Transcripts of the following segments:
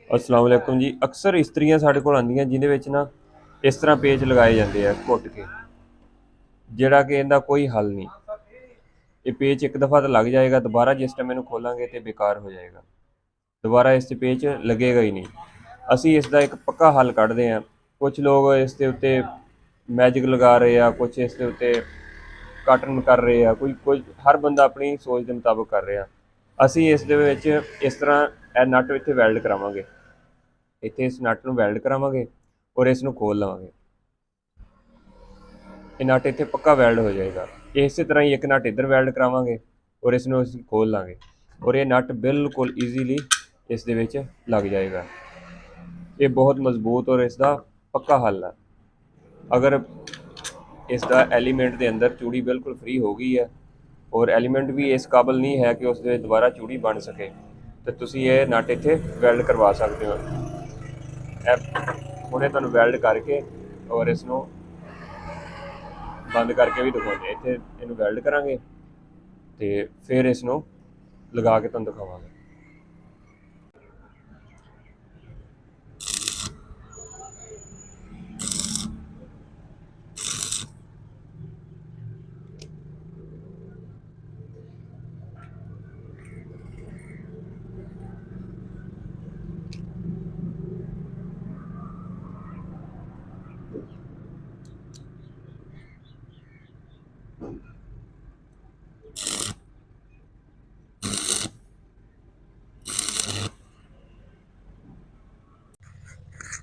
अस्सलाम वालेकुम जी। अक्सर इस्त्रियां साढ़े कोल आंदियां जिहदे विच ना इस तरह पेच लगाए जाते हैं घुट के, जिहड़ा कि इहदा कोई हल नहीं। ये पेच एक दफ़ा तो लग जाएगा, दोबारा जिस टाइम इहनूं खोलांगे तो बेकार हो जाएगा, दोबारा इस 'ते पेच लगेगा ही नहीं। असी इसका एक पक्का हल कढ़दे हैं। कुछ लोग इस दे उत्ते मैजिक लगा रहे आ, कुछ इस दे उत्ते कटन कर रहे आ, कोई हर बंदा अपनी सोच के मुताबिक कर रहा। असी इस दे विच इस तरह नट इत्थे वैल्ड करावांगे, इत्थे इस नट नूं वैल्ड करावांगे और इसनूं खोल लवांगे। ये नट इत्थे पक्का वैल्ड हो जाएगा। इस तरह ही एक नट इधर वैल्ड करावांगे और इसनूं असीं खोल लांगे और ये नट बिल्कुल ईजीली इस दे विच लग जाएगा। ये बहुत मजबूत और इसका पक्का हल है। अगर इसका एलीमेंट के अंदर चूड़ी बिल्कुल फ्री हो गई है और एलीमेंट भी इस काबिल नहीं है कि उस दे दोबारा चूड़ी बन सके, तो तुसीं ये नट इत्थे वैल्ड करवा सकते हो। हुणे तुहानूं वैल्ड करके और इसनूं बंद करके भी दिखाउने। इत्थे इहनूं वैल्ड करांगे ते फिर इसनूं लगा के तुहानूं दिखावांगे।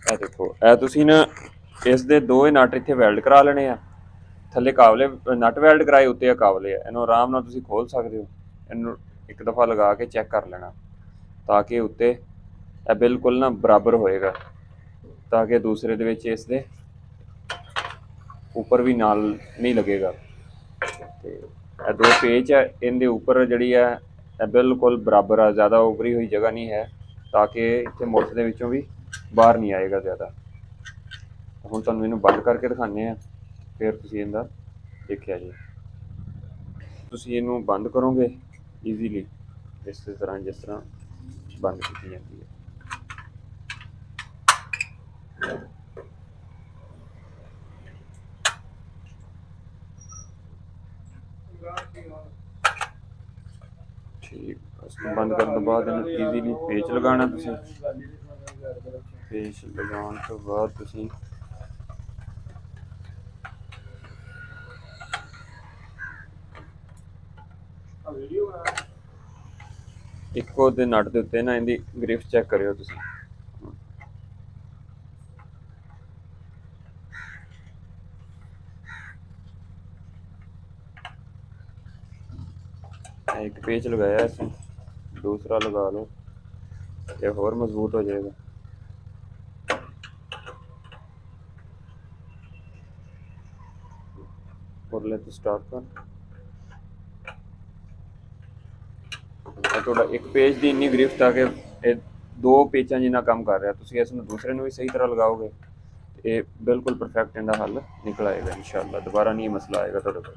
ਇਹ ਦੇਖੋ, ਇਹ ਤੁਸੀਂ ਨਾ ਇਸ ਦੇ ਦੋਵੇਂ ਨਟ ਇੱਥੇ ਵੈਲਡ ਕਰਾ ਲੈਣੇ ਆ। ਥੱਲੇ ਕਾਬਲੇ ਨਟ ਵੈਲਡ ਕਰਾਏ, ਉੱਤੇ ਕਾਬਲੇ ਆ। ਇਹਨੂੰ ਆਰਾਮ ਨਾਲ ਤੁਸੀਂ ਖੋਲ ਸਕਦੇ ਹੋ। ਇਹਨੂੰ ਇੱਕ ਦਫਾ ਲਗਾ ਕੇ ਚੈੱਕ ਕਰ ਲੈਣਾ ਤਾਂ ਕਿ ਉੱਤੇ ਇਹ ਬਿਲਕੁਲ ਨਾ ਬਰਾਬਰ ਹੋਏਗਾ, ਤਾਂ ਕਿ ਦੂਸਰੇ ਦੇ ਵਿੱਚ ਇਸ ਦੇ ਉੱਪਰ ਵੀ ਨਾਲ ਨਹੀਂ ਲੱਗੇਗਾ। ਤੇ ਇਹ ਦੋ ਪੇਚ ਹੈ, ਇਹਦੇ ਉੱਪਰ ਜਿਹੜੀ ਹੈ ਇਹ ਬਿਲਕੁਲ ਬਰਾਬਰ ਆ, ਜ਼ਿਆਦਾ ਉਭਰੀ ਹੋਈ ਜਗ੍ਹਾ ਨਹੀਂ ਹੈ, ਤਾਂ ਕਿ ਇੱਥੇ ਮੁੱਠ ਦੇ ਵਿੱਚੋਂ ਵੀ ਬਾਹਰ ਨਹੀਂ ਆਏਗਾ ਜ਼ਿਆਦਾ। ਹੁਣ ਤੁਹਾਨੂੰ ਇਹਨੂੰ ਬੰਦ ਕਰਕੇ ਦਿਖਾਉਂਦੇ ਆ, ਫਿਰ ਤੁਸੀਂ ਇਹਦਾ ਦੇਖਿਆ ਜੀ। ਤੁਸੀਂ ਇਹਨੂੰ ਬੰਦ ਕਰੋਗੇ ਈਜ਼ੀਲੀ ਇਸ ਤਰ੍ਹਾਂ, ਜਿਸ ਤਰ੍ਹਾਂ ਬੰਦ ਕੀਤੀ ਜਾਂਦੀ ਹੈ। ठीक, इसको बंद करने तो बाद ईजीली पेच लगाना। पेच लगाने तो बाद इक्को दे नट दे उत्ते ना इहदी ग्रिप चेक करियो तुसीं। एक पेच लगाया इसमें, दूसरा लगा लो, ये और मजबूत हो जाएगा। और ले तो स्टार्ट कर। थोड़ा एक पेज की इन्नी ग्रिप था कि दो पेचों जिन्ना काम कर रहा। तुसीं इसनूं दूसरे नूं भी सही तरह लगाओगे, ये बिल्कुल परफेक्ट इहदा हल निकल आएगा इंशाअल्लाह। दोबारा नहीं मसला आएगा तुहाडे कोल।